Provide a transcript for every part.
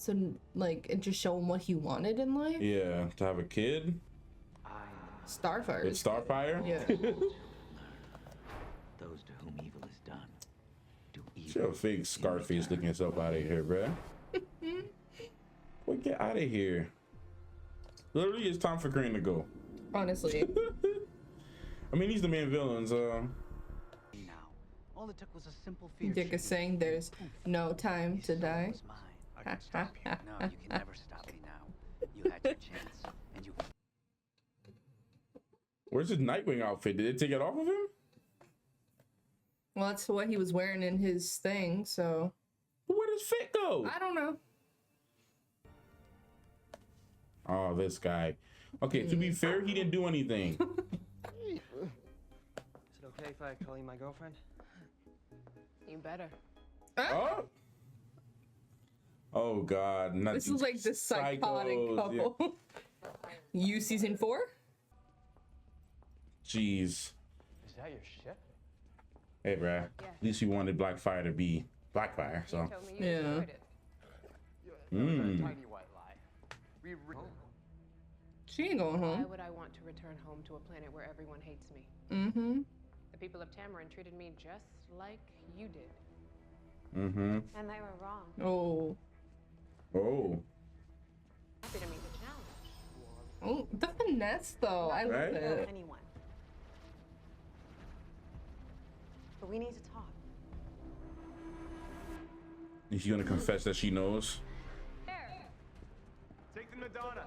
So like it just show him what he wanted in life. Yeah, to have a kid. Starfire. It's Starfire. Yeah. Those to whom evil is done do evil. She a fake Scarface looking yourself out of here, bruh. Boy, get out of here. Literally, it's time for Crane to go. Honestly. Now, I mean, he's the main villain, so. all it took was a simple fear. Dick is saying there's no time to die. I can stop you. No, you can never stop me now. You had your chance, and you. Where's his Nightwing outfit? Did they take it off of him? Well, that's what he was wearing in his thing, so. Where does Fit go? I don't know. Oh, this guy. Okay, to be fair, he didn't do anything. Is it okay if I call you my girlfriend? You better. Oh. Oh God! Not This is like the psychotic psychos, couple. yeah. You season 4? Jeez. Is that your ship? Hey, bruh. At least you wanted Blackfire to be Blackfire, so. You told me you Yeah. enjoyed it. Mm. Tiny white lie. She ain't going Why home. would I want to return home to a planet where everyone hates me? Mm-hmm. The people of Tamarin treated me just like you did. Mm-hmm. And they were wrong. Oh. Oh. Happy to meet the challenge. Oh, the finesse though. I love Right? it. Anyone. But we need to talk. Is she gonna confess that she knows? Take them to Donna.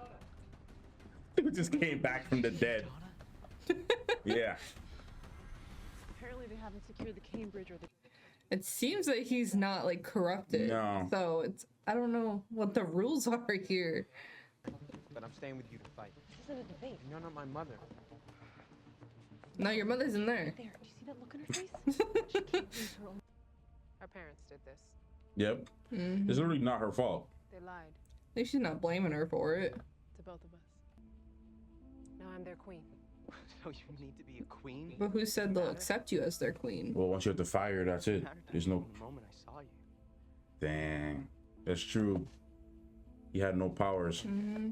Who just came back from the dead? Yeah. Apparently they haven't secured the Cambridge or the... It seems that he's not like corrupted. No. So it's, I don't know what the rules are here. But I'm staying with you to fight. This isn't a debate. You're not my mother. No, your mother's in there. There, do you see that look on her face? She can't lose her own... Our parents did this. Yep. Mhm. It's literally not her fault. They lied At least she's not blaming her for it. to both of us. Now I'm their queen. So you need to be a queen? But who said they'll accept you as their queen? Well, once you have to fire, that's it. There's no. The moment I saw you. Dang. That's true. He had no powers. Mm-hmm.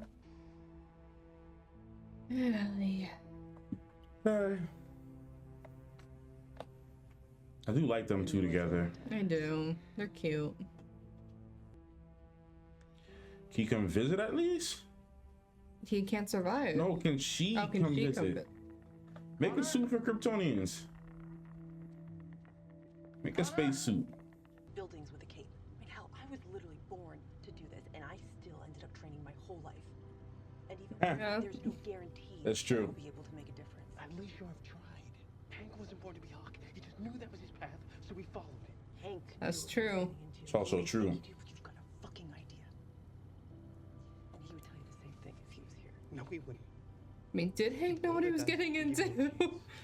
Really? I do like them two together. I do. They're cute. Can you come visit at least? He can't survive. No, can she How can come she visit? come Make a suit for Kryptonians. Make a space suit. Buildings with a cape. I mean, hell, I was literally born to do this, and I still ended up training my whole life. And even Yeah. there's no guarantee That's true. I'll be able to make a difference. At least you have tried. Hank wasn't born to be Hawk. He just knew that was his path, so he followed it. Hank. That's knew true. what he was getting into. It's also true. You've got a fucking idea. And he would tell you the same thing if he was here. No, he wouldn't. I mean, did Hank know what he was getting into? Yeah,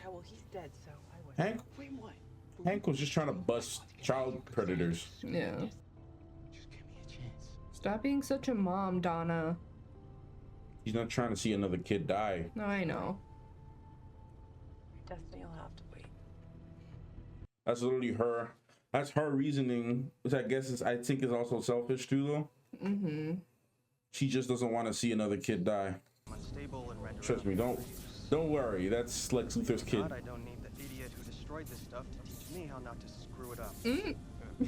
well, he's dead, so I was. Hank Wait, what? Hank was just trying to bust child predators. Yeah. Just give me a chance. Stop being such a mom, Donna. He's not trying to see another kid die. No, I know. Destiny will have to wait. That's literally her. That's her reasoning, which I guess I think is also selfish too, though. Mm-hmm. She just doesn't want to see another kid die. Unstable and rendered. Trust me, don't worry. That's Lex Luthor's kid. God, I don't need the idiot who destroyed this stuff to teach me how not to screw it up. Mm.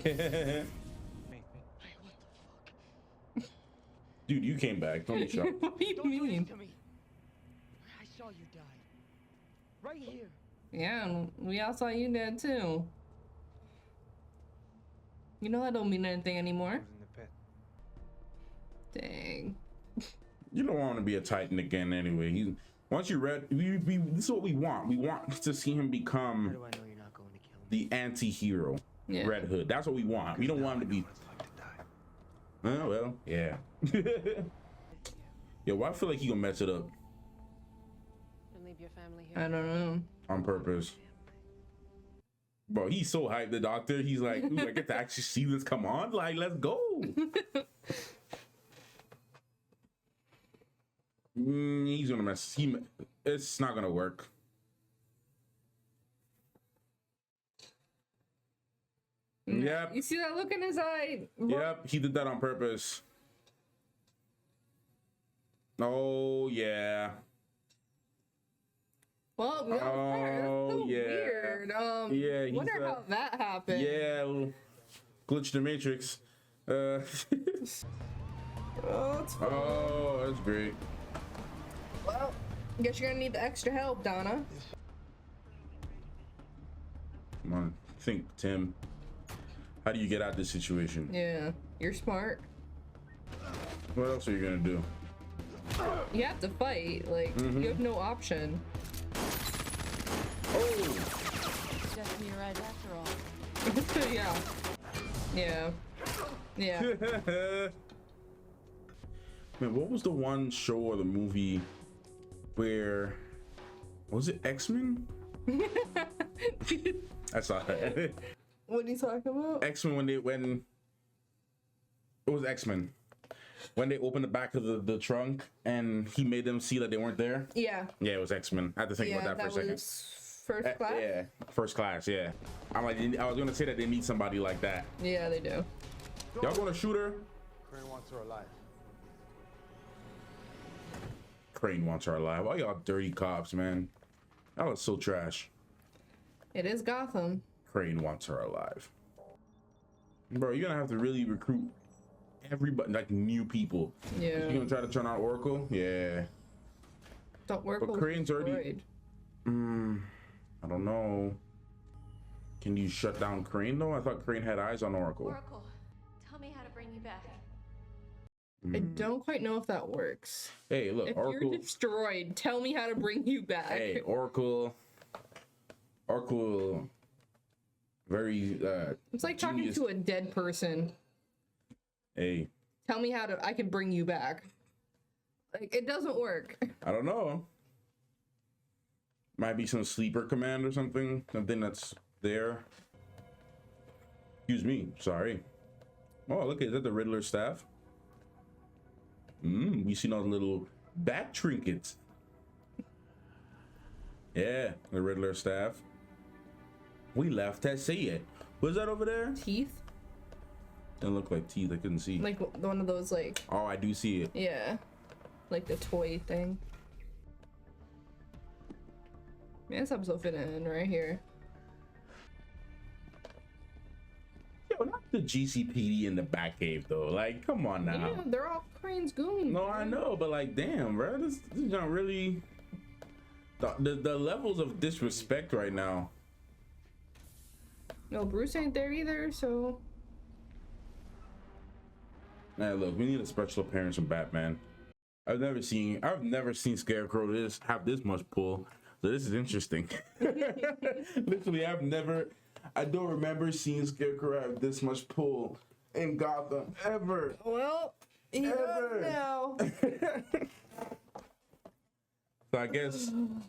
Hey, what the fuck? Dude, you came back. Don't be shocked. What do you Don't do mean? this to me. I saw you die. Right here. Yeah, and we all saw you dead too. You know that don't mean anything I anymore. was in the pit. Dang. You don't want to be a Titan again anyway. Once you read, this is what we want. We want to see him How become do I know you're not going to kill me? the anti-hero, Yeah. Red Hood. That's what we want. We don't want him to be. What it's like to die. Oh well, yeah. Yo, why I feel like he gonna mess it up And leave your family I here. don't know. on purpose. Bro, he's so hyped. The doctor, he's like, ooh, I get to actually see this come on. Like, let's go. He's gonna mess. It's not gonna work. Yep. You see that look in his eye? Yep. He did that on purpose. Oh yeah. Well, we got fire. That's so yeah. weird. Yeah, he's, Wonder how that happened. Yeah, glitch the matrix. Oh, it's fine. Oh, that's great. Well, guess you're gonna need the extra help, Donna. Come on, think, Tim. How do you get out of this situation? Yeah, you're smart. What else are you gonna do? You have to fight. Like, you have no option. Oh! Destiny arrived after all. Yeah. Yeah. Yeah. Man, what was the one show or the movie where was it X-Men? I saw that. What are you talking about? X-Men when it was X-Men. When they opened the back of the trunk and he made them see that they weren't there. Yeah. Yeah, it was X-Men. I had to think Yeah, about that for a second. was First Class? Yeah, First Class, yeah. I was gonna say that they need somebody like that. Yeah, they do. Y'all gonna shoot her? Crane wants her alive. Crane wants her alive. All y'all dirty cops, man. Y'all are so trash. It is Gotham. Crane wants her alive. Bro, you're gonna have to really recruit everybody, like new people. Yeah. You gonna try to turn on Oracle? Yeah. Don't work But with Crane's already- Freud. I don't know. Can you shut down Crane though? I thought Crane had eyes on Oracle. Oracle, tell me how to bring you back. I don't quite know if that works. Hey, look, If Oracle. you're destroyed, tell me how to bring you back. Hey, Oracle. Very It's like talking genius. to a dead person. Hey, Tell me how to I can bring you back. Like, it doesn't work. I don't know. Might be some sleeper command or something that's there. Excuse me, sorry. Oh, look, is that the Riddler staff? We seen all the little bat trinkets. Yeah, the Riddler staff. We left to see it. Was that over there? Teeth? Didn't look like teeth, I couldn't see. Like one of those, like, Oh, I do see it. yeah. Like the toy thing. Man, this episode fit in right here. Yo, not the GCPD in the Batcave though. Like, come on now. Yeah, they're all Crane's goons. No, I know, but like, damn, bro, this is not really the levels of disrespect right now. No, Bruce ain't there either, so. Nah, look, we need a special appearance from Batman. I've never seen Scarecrow have this much pull, so this is interesting. Literally, I don't remember seeing Scarecrow have this much pull in Gotham ever. Well, he does Ever. now. So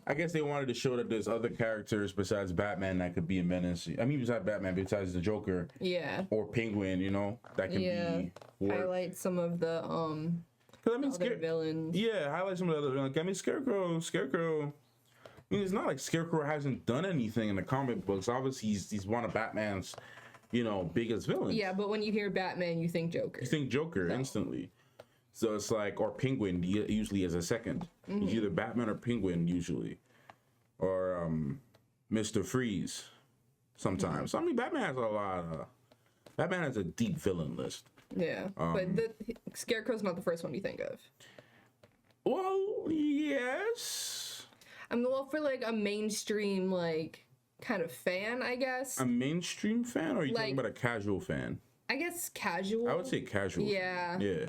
I guess they wanted to show that there's other characters besides Batman that could be a menace. I mean, besides Batman, besides the Joker Yeah. or Penguin, you know, that can be work. Highlight some of the Cause I mean, other villains. yeah, highlight some of the other. Like, I mean, Scarecrow. I mean, it's not like Scarecrow hasn't done anything in the comic books. Obviously, he's one of Batman's, biggest villains. Yeah, but when you hear Batman, you think Joker. You think Joker instantly. So it's like, or Penguin usually as a second. It's either Batman or Penguin usually, or Mr. Freeze sometimes. So, I mean, Batman has a deep villain list. Yeah, but the Scarecrow's not the first one you think of. Well, yes. I mean, well, for like a mainstream, like, kind of fan, I guess. A mainstream fan, or are you talking Like- about a casual fan? I guess casual. I would say casual. Yeah. Yeah.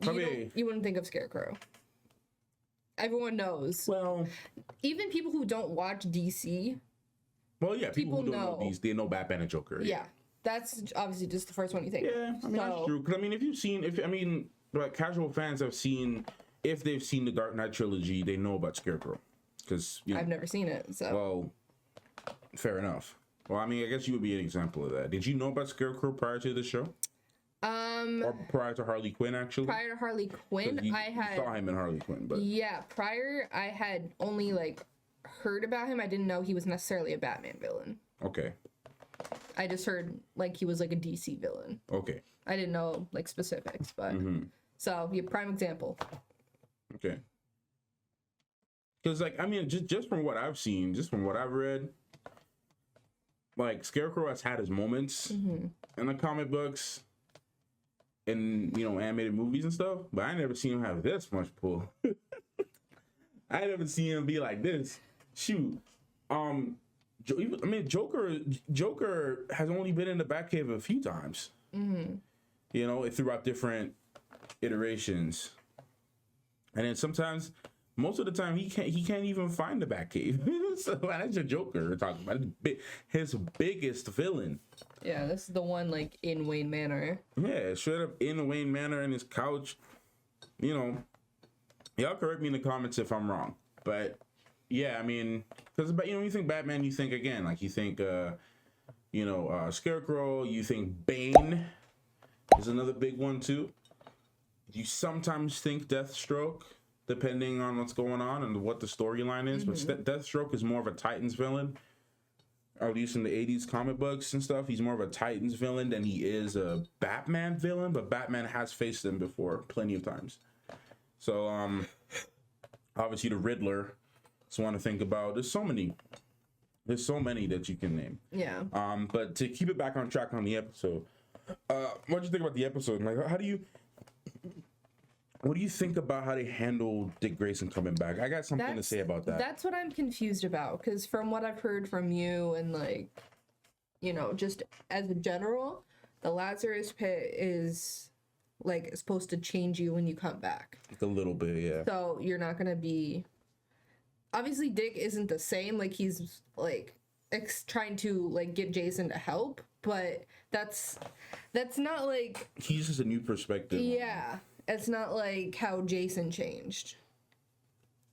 Probably. You wouldn't think of Scarecrow. Everyone knows. Well, Even people who don't watch DC, yeah. People who people don't know know. these, they know Batman and Joker. yeah, that's obviously just the first one you think of. Yeah, I mean that's So- true. Because I mean, but casual fans have seen, if they've seen the Dark Knight trilogy, they know about Scarecrow. Because I've never seen it, so. well, fair enough. Well, I mean, I guess you would be an example of that. Did you know about Scarecrow prior to the show, or prior to Harley Quinn? Actually, Prior to Harley Quinn, you I had. saw him in Harley Quinn, but Yeah, prior I had only like heard about him. I didn't know he was necessarily a Batman villain. okay, I just heard like he was like a DC villain. okay. I didn't know like specifics, but so yeah, prime example. Okay. Because, like, I mean, just from what I've seen, just from what I've read, like, Scarecrow has had his moments in the comic books and, you know, animated movies and stuff, but I never seen him have this much pull. I never seen him be like this. Shoot. I mean, Joker has only been in the Batcave a few times. You know, throughout different iterations. And then sometimes, most of the time, he can't even find the Batcave. So that's your Joker we're talking about. His biggest villain. Yeah, this is the one like in Wayne Manor. Yeah, straight up in Wayne Manor in his couch. You know, y'all correct me in the comments if I'm wrong, but yeah, I mean, because you know, when you think Batman, you think again, like you think, you know, Scarecrow. You think Bane is another big one too. You sometimes think Deathstroke, depending on what's going on and what the storyline is. But Deathstroke is more of a Titans villain, or at least in the 80s comic books and stuff. He's more of a Titans villain than he is a Batman villain, but Batman has faced him before plenty of times. So, obviously the Riddler is one to think about. There's so many that you can name. Yeah. But to keep it back on track on the episode, what do you think about the episode? Like, what do you think about how they handled Dick Grayson coming back? I got something to say about that. That's what I'm confused about, because from what I've heard from you and, like, you know, just as a general, the Lazarus pit is, like, supposed to change you when you come back. A little bit, yeah. So you're not going to be... Obviously, Dick isn't the same. Like, he's, like, trying to, like, get Jason to help, but that's not, like... He's just a new perspective. Yeah. It's not like how Jason changed.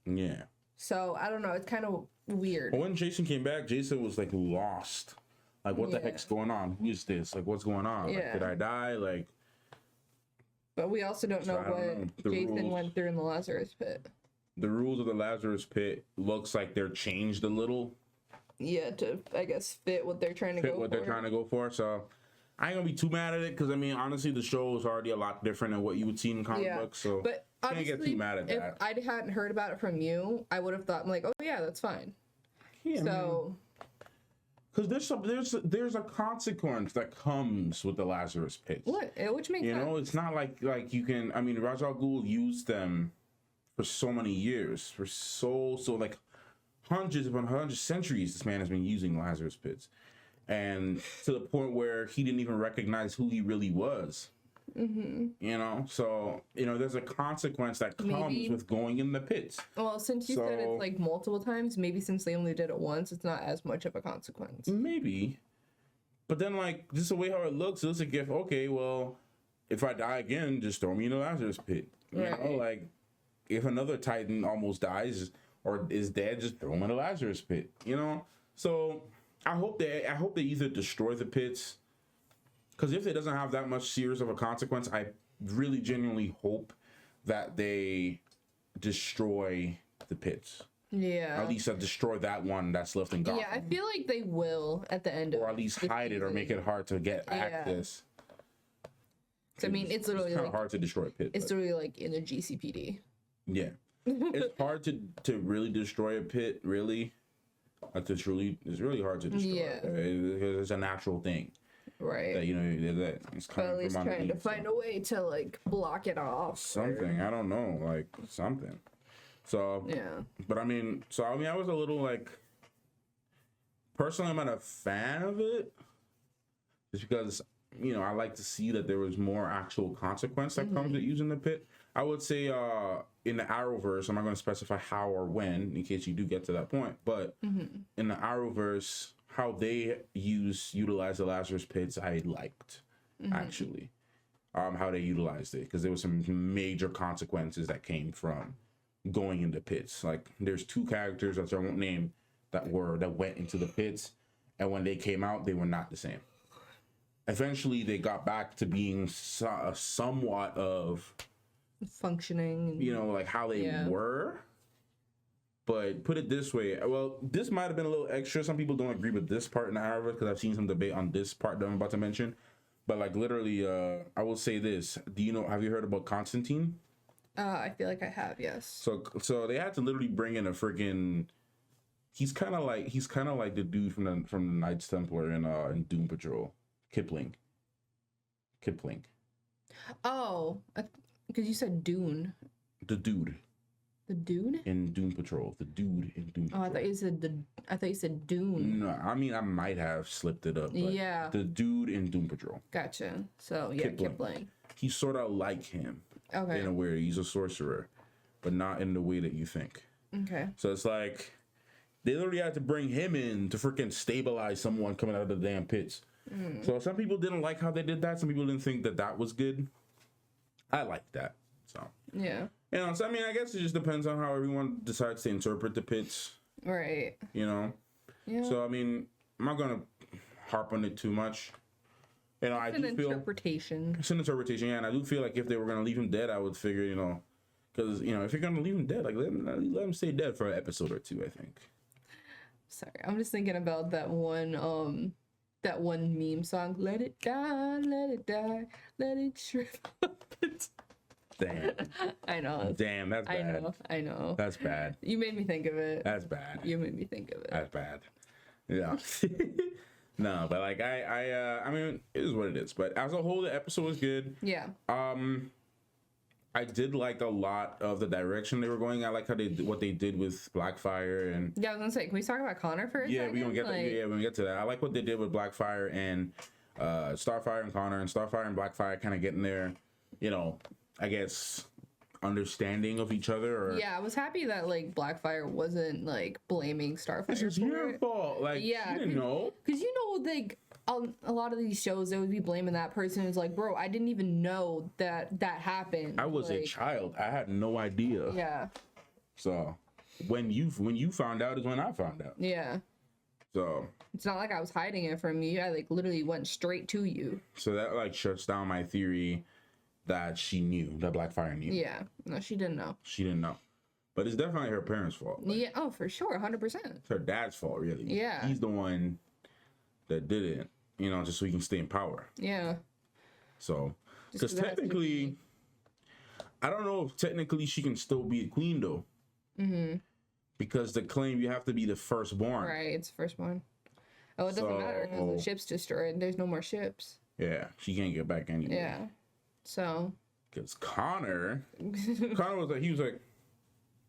Yeah. So, I don't know. It's kind of weird. But when Jason came back, Jason was, like, lost. Like, what the heck's going on? Who is this? Like, what's going on? Yeah. Like, did I die? Like... But we also don't know what Jason went through in the Lazarus pit. The rules of the Lazarus pit looks like they're changed a little. Yeah, to, I guess, fit what they're trying to go for. So... I ain't gonna be too mad at it because I mean, honestly, the show is already a lot different than what you would see in comic books. So but honestly, can't get too mad at that. If I hadn't heard about it from you, I would have thought, I'm like, oh yeah, that's fine. Yeah, so, because there's a consequence that comes with the Lazarus pits. What? Which makes sense. You know, it's not like you can. I mean, Ra's al Ghul used them for so many years, for so like hundreds upon hundreds centuries. This man has been using Lazarus pits. And to the point where he didn't even recognize who he really was. You know, so you know, there's a consequence that comes with going in the pits. Well, since you said it's like multiple times, maybe since they only did it once, it's not as much of a consequence. Maybe, but then like just the way how it looks a gift. Okay, well, if I die again, just throw me in the Lazarus pit. You know, like if another Titan almost dies or is dead, just throw him in the Lazarus pit. You know, so. I hope they either destroy the pits, because if it doesn't have that much serious of a consequence, I really genuinely hope that they destroy the pits. Yeah. Or at least destroy that one that's left in Gotham. Yeah, I feel like they will at the end. Or at least hide it or make it hard to get access. I mean, it's literally kind of hard to destroy a pit. It's literally like in the GCPD. Yeah, it's hard to really destroy a pit. Really. It's really hard to destroy. Yeah, it's a natural thing, right? That you know that it's coming at least from trying to find a way to like block it off. Something I don't know, like something. So yeah, but I mean, I was a little like. Personally, I'm not a fan of it, just because you know I like to see that there was more actual consequence that comes with using the pit. I would say in the Arrowverse, I'm not going to specify how or when in case you do get to that point, but in the Arrowverse, how they utilize the Lazarus pits, I liked actually how they utilized it, because there was some major consequences that came from going into pits. Like there's two characters that I won't name that went into the pits, and when they came out, they were not the same. Eventually, they got back to being somewhat of functioning, you know, like how they were. But put it this way, well, this might have been a little extra. Some people don't agree with this part in the Arrowverse, because I've seen some debate on this part that I'm about to mention. But like literally, I will say this: have you heard about Constantine? I feel like I have, yes. So they had to literally bring in a freaking. He's kind of like the dude from the Knights Templar in Doom Patrol, Kipling. Oh, because you said Dune. The dude The Dune? in Doom Patrol. The dude in Doom Patrol. Oh, I thought you said Dune. No, I mean I might have slipped it up. But Yeah. The dude in Doom Patrol. Gotcha. So yeah, Kipling. He's sort of like him Okay. in a way. He's a sorcerer, but not in the way that you think. Okay. So it's like they literally had to bring him in to freaking stabilize someone coming out of the damn pits. So some people didn't like how they did that. Some people didn't think that was good. I like that. So Yeah. you know, so I mean, I guess it just depends on how everyone decides to interpret the pits. Right. You know. Yeah. So I mean, I'm not gonna harp on it too much. You know, I do feel interpretation. it's an interpretation, yeah, and I do feel like if they were gonna leave him dead, I would figure, you know, because you know, if you're gonna leave him dead, like let him stay dead for an episode or two, I think. Sorry, I'm just thinking about that one meme song. Let it die, let it shrivel up. Damn. I know. Damn, that's bad. I know. That's bad. You made me think of it. That's bad. You made me think of it. That's bad. Yeah. No, but like I mean, it is what it is. But as a whole, the episode was good. Yeah. I did like a lot of the direction they were going. I like how what they did with Blackfire and Yeah, I was gonna say, can we talk about Connor for a second? we're gonna get to that. I like what they did with Blackfire and Starfire and Connor, and Starfire and Blackfire kind of getting their, you know, I guess understanding of each other. Or Yeah, I was happy that like Blackfire wasn't like blaming Starfire. this is for your it. fault. Like, Yeah, you didn't know. Because you know, like a lot of these shows, they would be blaming that person. It's like, bro, I didn't even know that happened. I was a like, child. I had no idea. Yeah. So when you found out is when I found out. Yeah. So It's not like I was hiding it from you. I like literally went straight to you. so that like shuts down my theory that she knew, that Blackfire knew. Yeah. No, she didn't know. She didn't know. But it's definitely her parents' fault. Like, Yeah. Oh, for sure. 100%. it's her dad's fault, really. Yeah. He's the one that did it, you know, just so he can stay in power. Yeah. So, Just because 'cause it has to technically, be- I don't know if technically she can still be a queen, though. Mm-hmm. Because the claim you have to be the firstborn. Right. It's the firstborn. Oh, it doesn't matter because the ship's destroyed. There's no more ships. Yeah, she can't get back anyway. Yeah. So. Because Connor was like, he was like,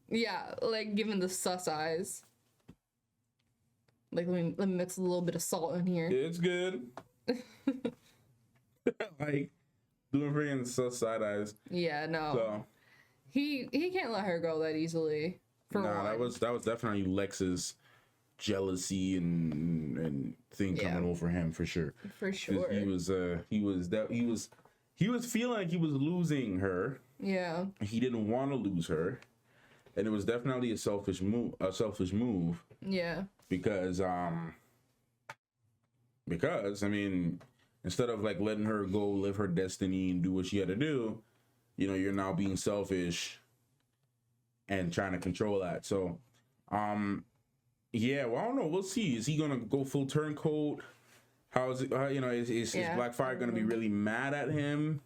Yeah, like giving the sus eyes. Like let me mix a little bit of salt in here. it's good. Like, doing freaking side eyes. Yeah, no. So, He can't let her go that easily. For nah, one. that was definitely Lex's jealousy and thing Yeah. coming over him for sure. For 'Cause sure. He was feeling like he was losing her. Yeah. He didn't want to lose her, and it was definitely a selfish move. Yeah. Because I mean, instead of like letting her go live her destiny and do what she had to do, you know, you're now being selfish and trying to control that. So, yeah, well, I don't know. We'll see. Is he gonna go full turncoat? How is it? You know, is Yeah. Blackfire gonna be really mad at him?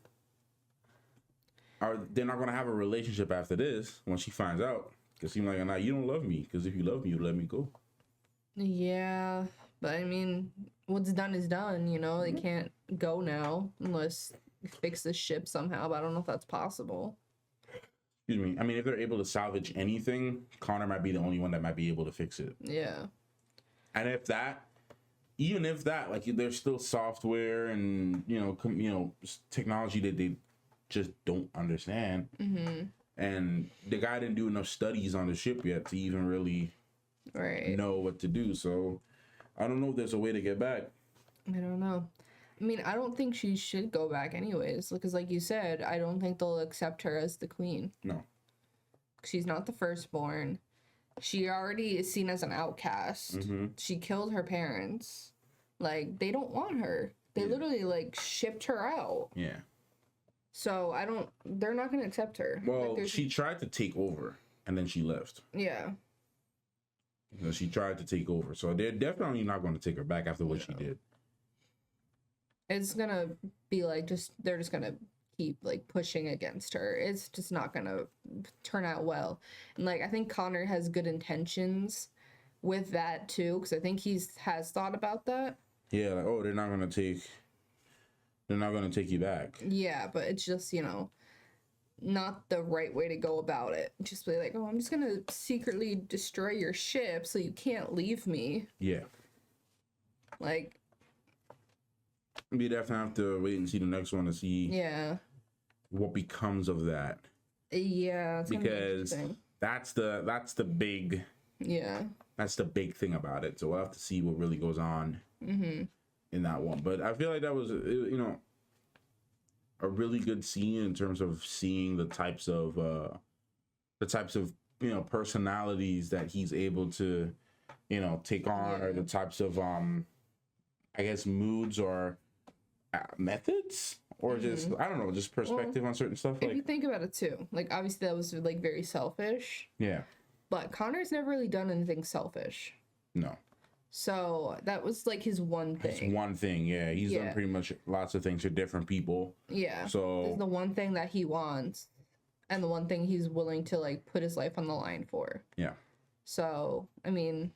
Are they not gonna have a relationship after this when she finds out? Because he's like, nah, you don't love me. Because if you love me, you let me go. Yeah. But I mean, what's done is done, you know? They can't go now unless they fix the ship somehow, but I don't know if that's possible. Excuse me. I mean, if they're able to salvage anything, Connor might be the only one that might be able to fix it. Yeah. And even if that, like, there's still software and technology that they just don't understand. Mm-hmm. And the guy didn't do enough studies on the ship yet to even really know what to do. So I don't know if there's a way to get back. I don't know. I mean, I don't think she should go back anyways, because like you said, I don't think they'll accept her as the queen. No. She's not the firstborn. She already is seen as an outcast. Mm-hmm. She killed her parents. Like, they don't want her. They literally, like, shipped her out. Yeah. So, they're not going to accept her. Well, like, she tried to take over, and then she left. Yeah. You know, she tried to take over. So they're definitely not going to take her back after what she did. It's going to be like, they're just going to keep like pushing against her. It's just not gonna turn out well. And like I think Connor has good intentions with that too, because I think has thought about that. Yeah, like, oh, they're not gonna take you back. Yeah, but it's just, not the right way to go about it. Just be like, oh, I'm just gonna secretly destroy your ship so you can't leave me. Yeah. Like, we definitely have to wait and see the next one to see what becomes of that. Yeah, it's gonna be because interesting. that's the big that's the big thing about it. So we'll have to see what really goes on in that one. But I feel like that was a really good scene in terms of seeing the types of personalities that he's able to take on, or the types of I guess moods or methods, or just I don't know, just perspective on certain stuff. If you think about it too, like obviously that was like very selfish. Yeah. But Connor's never really done anything selfish. No. So that was like his one thing. It's one thing, yeah. He's done pretty much lots of things for different people. Yeah. So it's the one thing that he wants, and the one thing he's willing to like put his life on the line for. Yeah. So I mean,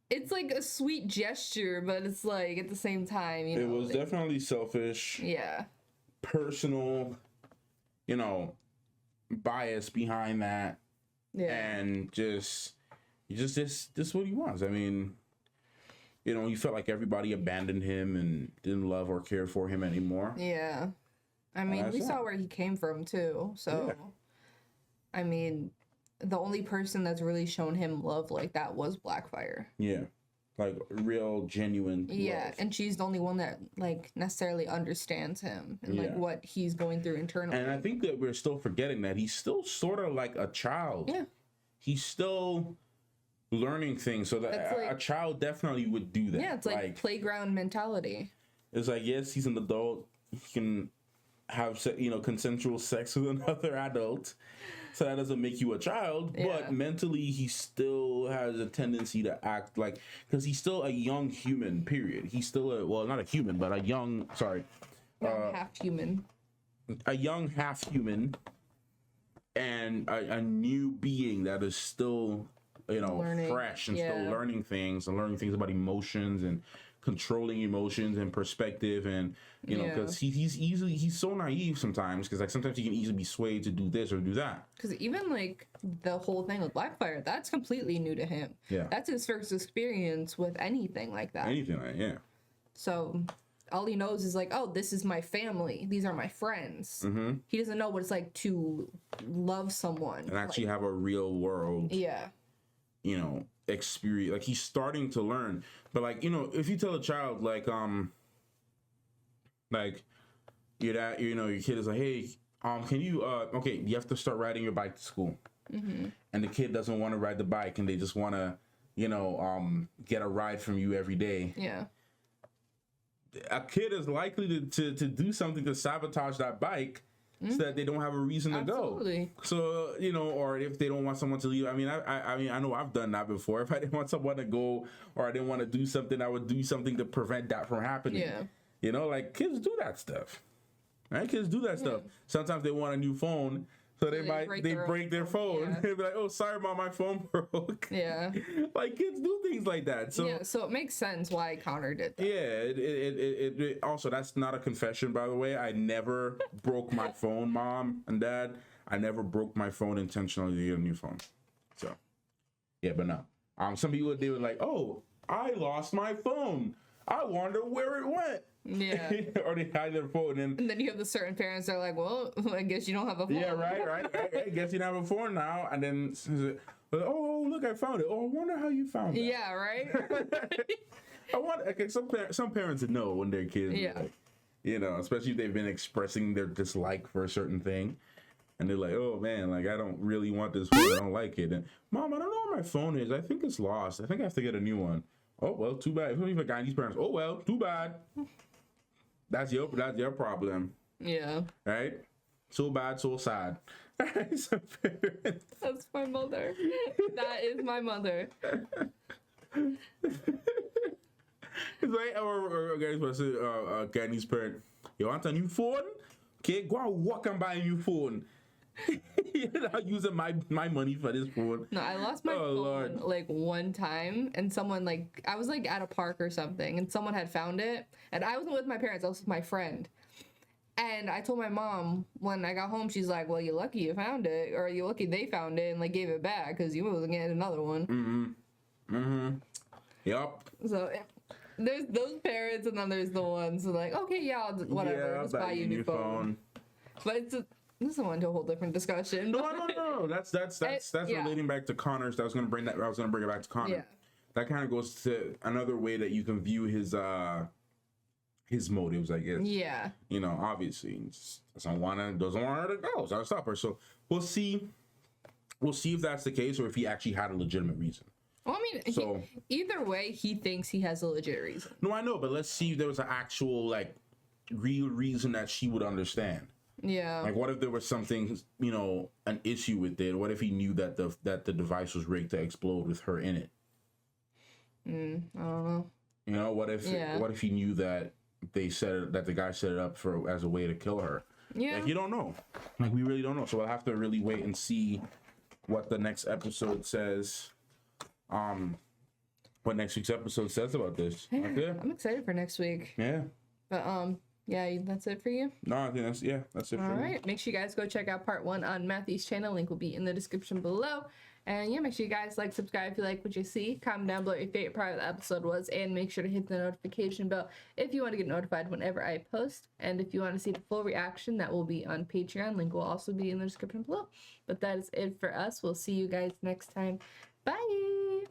it's like a sweet gesture, but it's like at the same time, it was definitely selfish. Yeah. Personal, bias behind that. Yeah. And just what he wants. I mean, he felt like everybody abandoned him and didn't love or care for him anymore. Yeah. I mean, we saw where he came from too. So, I mean, the only person that's really shown him love like that was Blackfire. Yeah. Like real, genuine love. And she's the only one that like necessarily understands him and like what he's going through internally. And I think that we're still forgetting that he's still sort of like a child. Yeah. He's still learning things, so that a child definitely would do that. Yeah, it's like playground mentality. It's like, yes, he's an adult. He can have consensual sex with another adult, so that doesn't make you a child. But mentally, he still has a tendency to act like, because he's still a young human. Period. He's still not a human, but a young. Sorry, half human. A young half human, and a new being that is still learning. Fresh and still learning things about emotions and controlling emotions and perspective, and because he's so naive sometimes, because like sometimes he can easily be swayed to do this or do that. Because even like the whole thing with Blackfire, that's completely new to him. Yeah, that's his first experience with anything like that. So all he knows is like, oh, this is my family, these are my friends. He doesn't know what it's like to love someone and actually have a real world experience. Like he's starting to learn. But like, if you tell a child like your dad, your kid is like, hey, can you okay, you have to start riding your bike to school. And the kid doesn't want to ride the bike, and they just want to get a ride from you every day. A kid is likely to do something to sabotage that bike, so that they don't have a reason to go. So, or if they don't want someone to leave. I mean, I know I've done that before. If I didn't want someone to go, or I didn't want to do something, I would do something to prevent that from happening. Like kids do that stuff. Right? Kids do that stuff. Sometimes they want a new phone, so they break their phone. They'll be like, oh, sorry, Mom, my phone broke. Like kids do things like that. So so it makes sense why Connor did that. It also, that's not a confession, by the way. I never broke my phone, Mom and Dad. I never broke my phone intentionally to get a new phone. So but no. Some people, they were like, oh, I lost my phone, I wonder where it went. Or they hide their phone, and then you have the certain parents that are like, well, I guess you don't have a phone. Right. I guess you don't have a phone now. And then, oh, look, I found it. Oh, I wonder how you found it. Yeah, right. Some parents know when their kids, especially if they've been expressing their dislike for a certain thing, and they're like, oh man, like I don't really want this phone. I don't like it. And Mom, I don't know where my phone is. I think it's lost. I think I have to get a new one. Oh well, too bad. If you got these parents, oh well, too bad. That's your problem. Yeah. Right? So bad, so sad. That's my mother. That is my mother. It's like, or guys, Granny's parent, you want a new phone? Okay, go and walk and buy a new phone. You're not using my money for this phone. No, I lost my phone Lord. like one time, and someone like I was like at a park or something, and someone had found it, and I wasn't with my parents. I was with my friend, and I told my mom when I got home. She's like, "Well, you're lucky you found it, or you're lucky they found it and like gave it back because you wasn't getting another one." Yup. So there's those parents, and then there's the ones who like, okay, yeah, whatever, Yeah, just buy you a new phone. But this is one to a whole different discussion. No. That's yeah. relating back to Connor's. I was gonna bring it back to Connor. Yeah. That kind of goes to another way that you can view his motives, I guess. Yeah. You know, obviously, he just doesn't want her to go. So I'll stop her. So we'll see if that's the case or if he actually had a legitimate reason. Well, I mean, So- either way, he thinks he has a legit reason. No, I know, but let's see if there was an actual like real reason that she would understand. Yeah. Like, what if there was something, you know, an issue with it? What if he knew that the device was rigged to explode with her in it? I don't know. You know, what if he knew that the guy set it up as a way to kill her? Yeah. Like, you don't know. Like, we really don't know. So we'll have to really wait and see what the next episode says. What next week's episode says about this. Okay. I'm excited for next week. Yeah. But yeah, that's it for you. No, I think that's it for All me. right. Make sure you guys go check out part 1 on Matthew's channel. Link will be in the description below. And yeah, make sure you guys like, subscribe if you like what you see. Comment down below what your favorite part of the episode was. And make sure to hit the notification bell if you want to get notified whenever I post. And if you want to see the full reaction, that will be on Patreon. Link will also be in the description below. But that is it for us. We'll see you guys next time. Bye.